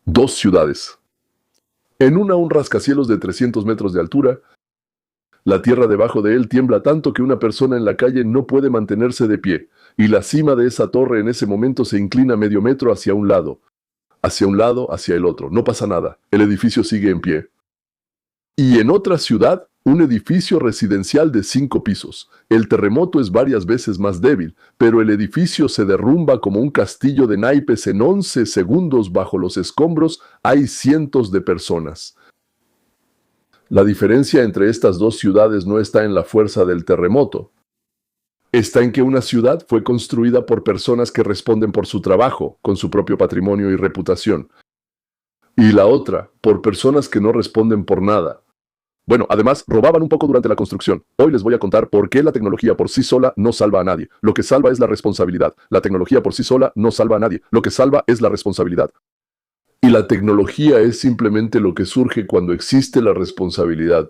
Dos ciudades. En una un rascacielos de 300 metros de altura. La tierra debajo de él tiembla tanto que una persona en la calle no puede mantenerse de pie, y la cima de esa torre en ese momento se inclina medio metro hacia un lado, hacia el otro. No pasa nada. El edificio sigue en pie. Y en otra ciudad, un edificio residencial de 5 pisos. El terremoto es varias veces más débil, pero el edificio se derrumba como un castillo de naipes en 11 segundos. Bajo los escombros hay cientos de personas. La diferencia entre estas dos ciudades no está en la fuerza del terremoto. Está en que una ciudad fue construida por personas que responden por su trabajo, con su propio patrimonio y reputación. Y la otra, por personas que no responden por nada. Bueno, además, robaban un poco durante la construcción. Hoy les voy a contar por qué la tecnología por sí sola no salva a nadie. Lo que salva es la responsabilidad. La tecnología por sí sola no salva a nadie. Lo que salva es la responsabilidad. Y la tecnología es simplemente lo que surge cuando existe la responsabilidad.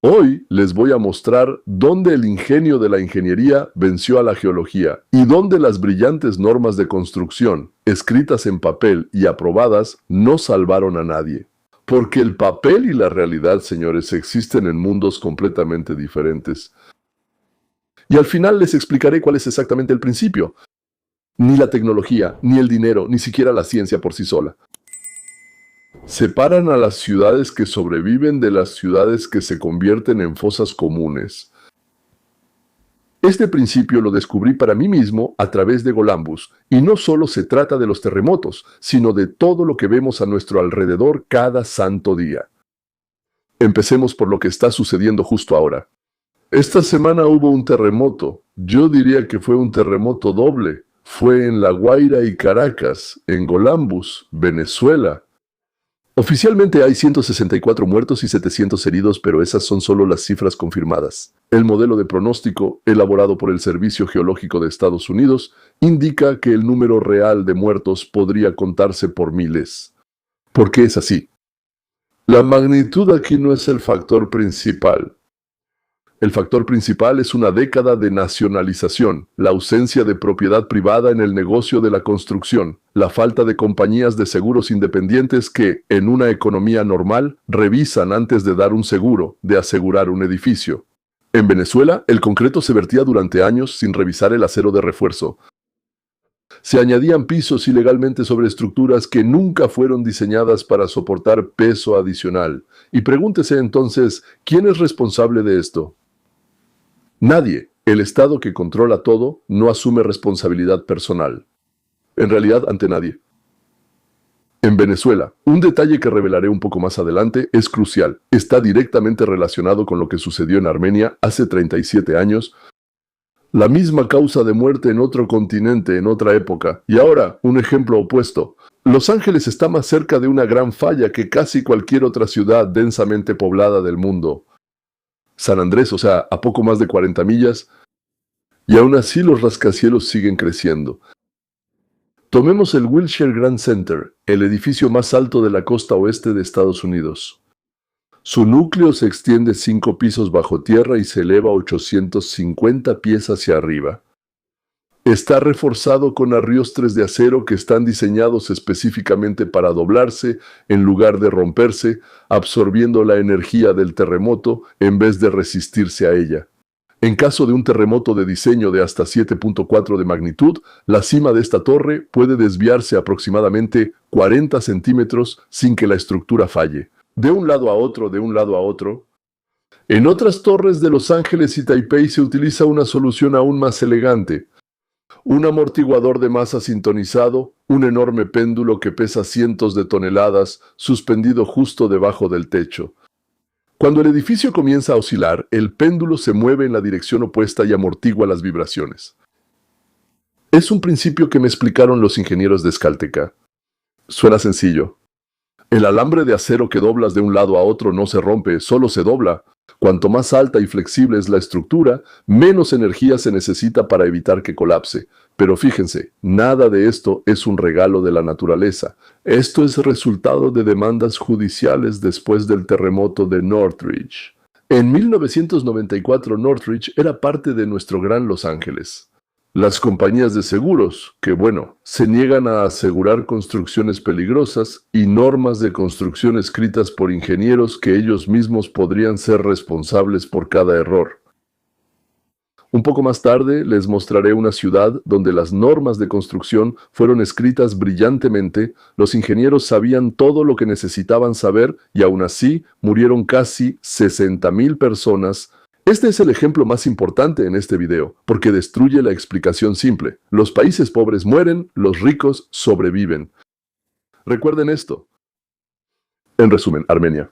Hoy les voy a mostrar dónde el ingenio de la ingeniería venció a la geología y dónde las brillantes normas de construcción, escritas en papel y aprobadas, no salvaron a nadie. Porque el papel y la realidad, señores, existen en mundos completamente diferentes. Y al final les explicaré cuál es exactamente el principio. Ni la tecnología, ni el dinero, ni siquiera la ciencia por sí sola separan a las ciudades que sobreviven de las ciudades que se convierten en fosas comunes. Este principio lo descubrí para mí mismo a través de Columbus, y no solo se trata de los terremotos, sino de todo lo que vemos a nuestro alrededor cada santo día. Empecemos por lo que está sucediendo justo ahora. Esta semana hubo un terremoto. Yo diría que fue un terremoto doble. Fue en La Guaira y Caracas, en Columbus, Venezuela. Oficialmente hay 164 muertos y 700 heridos, pero esas son solo las cifras confirmadas. El modelo de pronóstico, elaborado por el Servicio Geológico de Estados Unidos, indica que el número real de muertos podría contarse por miles. ¿Por qué es así? La magnitud aquí no es el factor principal. El factor principal es una década de nacionalización, la ausencia de propiedad privada en el negocio de la construcción, la falta de compañías de seguros independientes que, en una economía normal, revisan antes de dar un seguro, de asegurar un edificio. En Venezuela, el concreto se vertía durante años sin revisar el acero de refuerzo. Se añadían pisos ilegalmente sobre estructuras que nunca fueron diseñadas para soportar peso adicional. Y pregúntese entonces, ¿quién es responsable de esto? Nadie. El Estado que controla todo no asume responsabilidad personal. En realidad, ante nadie. En Venezuela, un detalle que revelaré un poco más adelante es crucial. Está directamente relacionado con lo que sucedió en Armenia hace 37 años. La misma causa de muerte en otro continente, en otra época. Y ahora, un ejemplo opuesto. Los Ángeles está más cerca de una gran falla que casi cualquier otra ciudad densamente poblada del mundo. San Andrés, o sea, a poco más de 40 millas, y aún así los rascacielos siguen creciendo. Tomemos el Wilshire Grand Center, el edificio más alto de la costa oeste de Estados Unidos. Su núcleo se extiende 5 pisos bajo tierra y se eleva 850 pies hacia arriba. Está reforzado con arriostres de acero que están diseñados específicamente para doblarse en lugar de romperse, absorbiendo la energía del terremoto en vez de resistirse a ella. En caso de un terremoto de diseño de hasta 7.4 de magnitud, la cima de esta torre puede desviarse aproximadamente 40 centímetros sin que la estructura falle. De un lado a otro, de un lado a otro. En otras torres de Los Ángeles y Taipei se utiliza una solución aún más elegante. Un amortiguador de masa sintonizado, un enorme péndulo que pesa cientos de toneladas, suspendido justo debajo del techo. Cuando el edificio comienza a oscilar, el péndulo se mueve en la dirección opuesta y amortigua las vibraciones. Es un principio que me explicaron los ingenieros de Escalteca. Suena sencillo. El alambre de acero que doblas de un lado a otro no se rompe, solo se dobla. Cuanto más alta y flexible es la estructura, menos energía se necesita para evitar que colapse. Pero fíjense, nada de esto es un regalo de la naturaleza. Esto es resultado de demandas judiciales después del terremoto de Northridge. En 1994 Northridge era parte de nuestro gran Los Ángeles. Las compañías de seguros, que bueno, se niegan a asegurar construcciones peligrosas y normas de construcción escritas por ingenieros que ellos mismos podrían ser responsables por cada error. Un poco más tarde les mostraré una ciudad donde las normas de construcción fueron escritas brillantemente, los ingenieros sabían todo lo que necesitaban saber y aún así murieron casi 60,000 personas. Este es el ejemplo más importante en este video, porque destruye la explicación simple. Los países pobres mueren, los ricos sobreviven. Recuerden esto. En resumen, Armenia.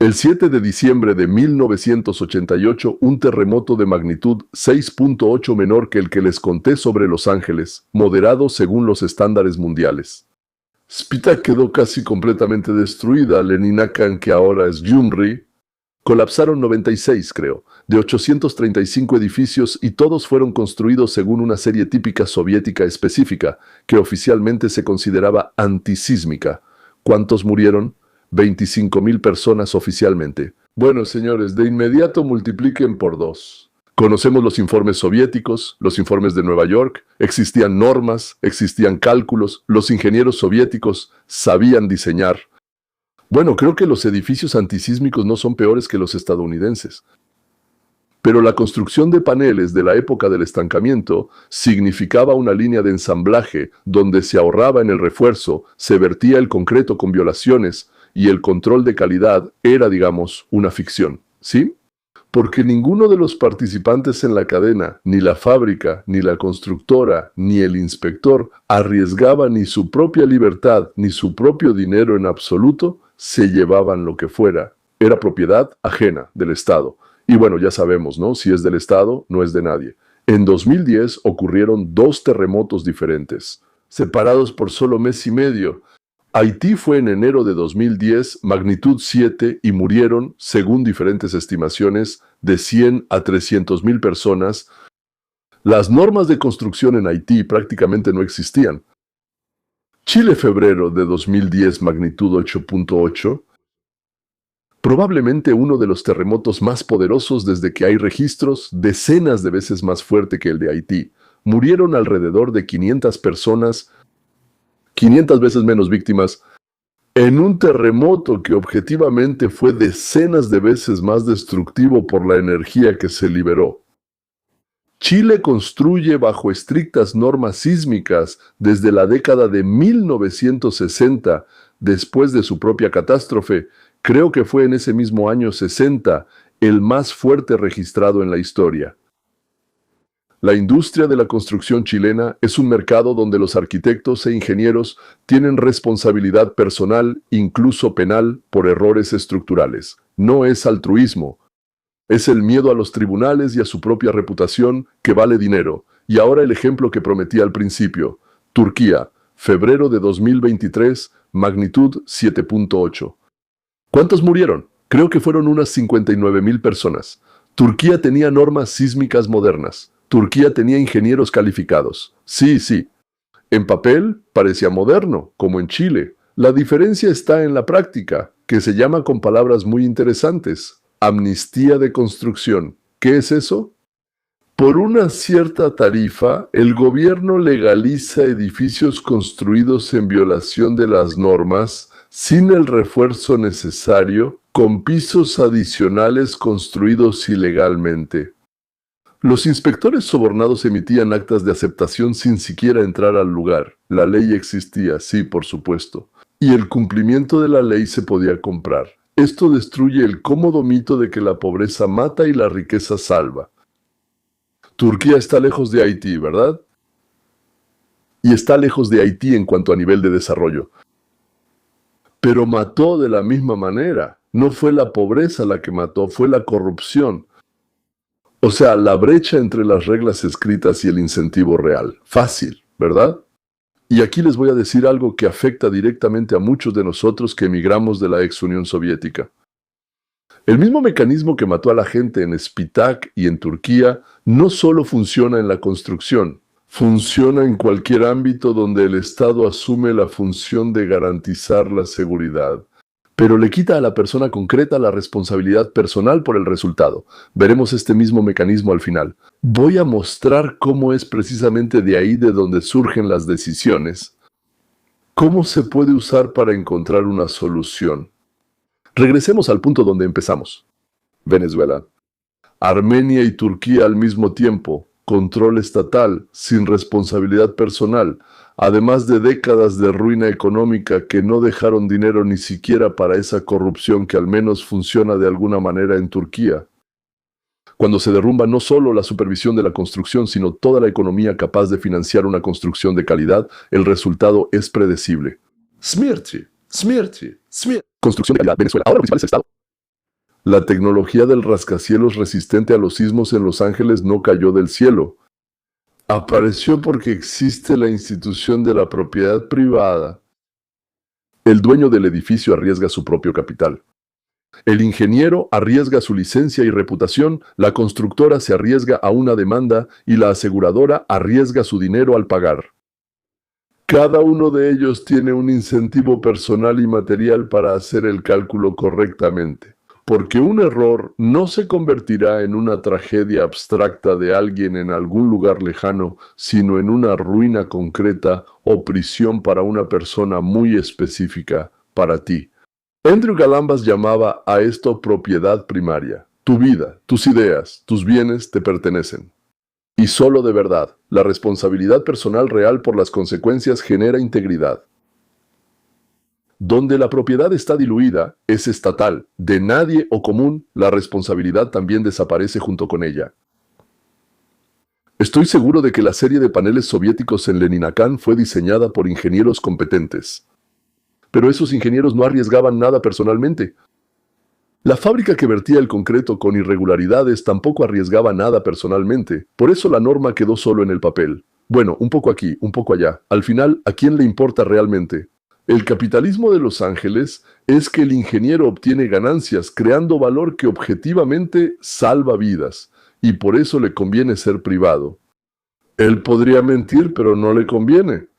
El 7 de diciembre de 1988, un terremoto de magnitud 6.8 menor que el que les conté sobre Los Ángeles, moderado según los estándares mundiales. Spitak quedó casi completamente destruida, Leninakan, que ahora es Gyumri, colapsaron 96, creo, de 835 edificios y todos fueron construidos según una serie típica soviética específica, que oficialmente se consideraba antisísmica. ¿Cuántos murieron? 25,000 personas oficialmente. Bueno, señores, de inmediato multipliquen por 2. Conocemos los informes soviéticos, los informes de Nueva York, existían normas, existían cálculos, los ingenieros soviéticos sabían diseñar. Bueno, creo que los edificios antisísmicos no son peores que los estadounidenses. Pero la construcción de paneles de la época del estancamiento significaba una línea de ensamblaje donde se ahorraba en el refuerzo, se vertía el concreto con violaciones, y el control de calidad era, digamos, una ficción, ¿sí? Porque ninguno de los participantes en la cadena, ni la fábrica, ni la constructora, ni el inspector, arriesgaba ni su propia libertad, ni su propio dinero en absoluto, se llevaban lo que fuera. Era propiedad ajena del Estado. Y bueno, ya sabemos, ¿no? Si es del Estado, no es de nadie. En 2010 ocurrieron 2 terremotos diferentes, separados por solo mes y medio. Haití fue en enero de 2010, magnitud 7, y murieron, según diferentes estimaciones, de 100 a 300,000 personas. Las normas de construcción en Haití prácticamente no existían. Chile, febrero de 2010, magnitud 8.8. Probablemente uno de los terremotos más poderosos desde que hay registros, decenas de veces más fuerte que el de Haití. Murieron alrededor de 500 personas, 500 veces menos víctimas, en un terremoto que objetivamente fue decenas de veces más destructivo por la energía que se liberó. Chile construye bajo estrictas normas sísmicas desde la década de 1960, después de su propia catástrofe. Creo que fue en ese mismo año 60, el más fuerte registrado en la historia. La industria de la construcción chilena es un mercado donde los arquitectos e ingenieros tienen responsabilidad personal, incluso penal, por errores estructurales. No es altruismo. Es el miedo a los tribunales y a su propia reputación que vale dinero. Y ahora el ejemplo que prometí al principio. Turquía, febrero de 2023, magnitud 7.8. ¿Cuántos murieron? Creo que fueron unas 59,000 personas. Turquía tenía normas sísmicas modernas. Turquía tenía ingenieros calificados. Sí. En papel parecía moderno, como en Chile. La diferencia está en la práctica, que se llama con palabras muy interesantes. Amnistía de construcción. ¿Qué es eso? Por una cierta tarifa, el gobierno legaliza edificios construidos en violación de las normas, sin el refuerzo necesario, con pisos adicionales construidos ilegalmente. Los inspectores sobornados emitían actas de aceptación sin siquiera entrar al lugar. La ley existía, sí, por supuesto. Y el cumplimiento de la ley se podía comprar. Esto destruye el cómodo mito de que la pobreza mata y la riqueza salva. Turquía está lejos de Haití, ¿verdad? Y está lejos de Haití en cuanto a nivel de desarrollo. Pero mató de la misma manera. No fue la pobreza la que mató, fue la corrupción. O sea, la brecha entre las reglas escritas y el incentivo real. Fácil, ¿verdad? Y aquí les voy a decir algo que afecta directamente a muchos de nosotros que emigramos de la ex Unión Soviética. El mismo mecanismo que mató a la gente en Spitak y en Turquía no solo funciona en la construcción, funciona en cualquier ámbito donde el Estado asume la función de garantizar la seguridad. pero le quita a la persona concreta la responsabilidad personal por el resultado. Veremos este mismo mecanismo al final. Voy a mostrar cómo es precisamente de ahí de donde surgen las decisiones. ¿Cómo se puede usar para encontrar una solución? Regresemos al punto donde empezamos. Venezuela. Armenia y Turquía al mismo tiempo. Control estatal, sin responsabilidad personal, además de décadas de ruina económica que no dejaron dinero ni siquiera para esa corrupción que al menos funciona de alguna manera en Turquía. Cuando se derrumba no solo la supervisión de la construcción, sino toda la economía capaz de financiar una construcción de calidad, el resultado es predecible. Smrti. Construcción de calidad. Venezuela. Ahora lo principal es el Estado. La tecnología del rascacielos resistente a los sismos en Los Ángeles no cayó del cielo. Apareció porque existe la institución de la propiedad privada. El dueño del edificio arriesga su propio capital. El ingeniero arriesga su licencia y reputación, la constructora se arriesga a una demanda y la aseguradora arriesga su dinero al pagar. Cada uno de ellos tiene un incentivo personal y material para hacer el cálculo correctamente. Porque un error no se convertirá en una tragedia abstracta de alguien en algún lugar lejano, sino en una ruina concreta o prisión para una persona muy específica, para ti. Andrew Galambas llamaba a esto propiedad primaria. Tu vida, tus ideas, tus bienes te pertenecen. Y solo de verdad, la responsabilidad personal real por las consecuencias genera integridad. Donde la propiedad está diluida, es estatal, de nadie o común, la responsabilidad también desaparece junto con ella. Estoy seguro de que la serie de paneles soviéticos en Leninakán fue diseñada por ingenieros competentes. Pero esos ingenieros no arriesgaban nada personalmente. La fábrica que vertía el concreto con irregularidades tampoco arriesgaba nada personalmente, por eso la norma quedó solo en el papel. Bueno, un poco aquí, un poco allá. Al final, ¿a quién le importa realmente? El capitalismo de Los Ángeles es que el ingeniero obtiene ganancias creando valor que objetivamente salva vidas, y por eso le conviene ser privado. Él podría mentir, pero no le conviene.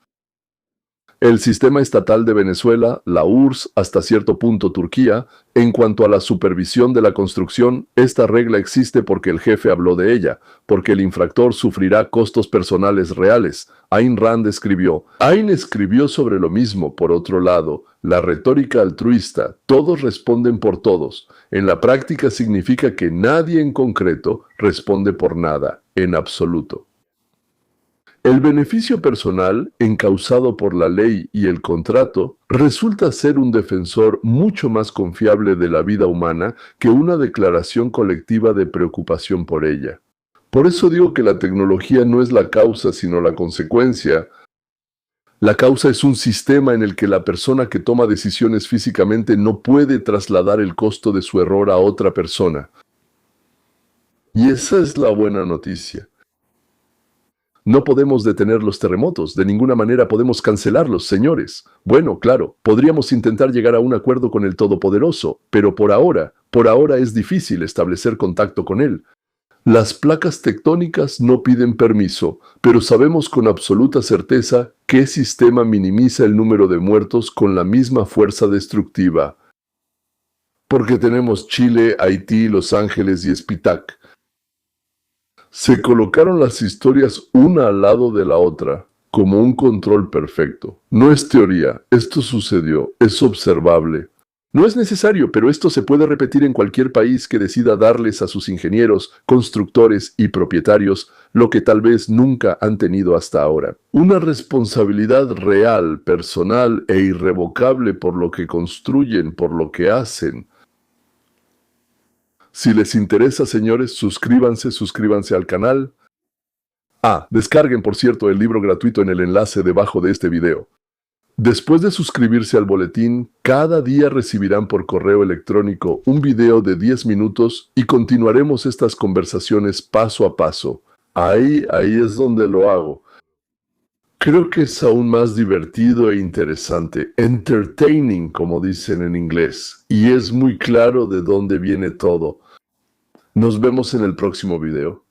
El sistema estatal de Venezuela, la URSS, hasta cierto punto Turquía, en cuanto a la supervisión de la construcción, esta regla existe porque el jefe habló de ella, porque el infractor sufrirá costos personales reales. Ayn Rand escribió. Ayn escribió sobre lo mismo, por otro lado, la retórica altruista, todos responden por todos. En la práctica significa que nadie en concreto responde por nada, en absoluto. El beneficio personal, encauzado por la ley y el contrato, resulta ser un defensor mucho más confiable de la vida humana que una declaración colectiva de preocupación por ella. Por eso digo que la tecnología no es la causa, sino la consecuencia. La causa es un sistema en el que la persona que toma decisiones físicamente no puede trasladar el costo de su error a otra persona. Y esa es la buena noticia. No podemos detener los terremotos, de ninguna manera podemos cancelarlos, señores. Bueno, claro, podríamos intentar llegar a un acuerdo con el Todopoderoso, pero por ahora es difícil establecer contacto con él. Las placas tectónicas no piden permiso, pero sabemos con absoluta certeza qué sistema minimiza el número de muertos con la misma fuerza destructiva. Porque tenemos Chile, Haití, Los Ángeles y Spitac. Se colocaron las historias una al lado de la otra, como un control perfecto. No es teoría, esto sucedió, es observable. No es necesario, pero esto se puede repetir en cualquier país que decida darles a sus ingenieros, constructores y propietarios lo que tal vez nunca han tenido hasta ahora. Una responsabilidad real, personal e irrevocable por lo que construyen, por lo que hacen. Si les interesa, señores, suscríbanse al canal. Descarguen, por cierto, el libro gratuito en el enlace debajo de este video. Después de suscribirse al boletín, cada día recibirán por correo electrónico un video de 10 minutos y continuaremos estas conversaciones paso a paso. Ahí es donde lo hago. Creo que es aún más divertido e interesante, entertaining, como dicen en inglés, y es muy claro de dónde viene todo. Nos vemos en el próximo video.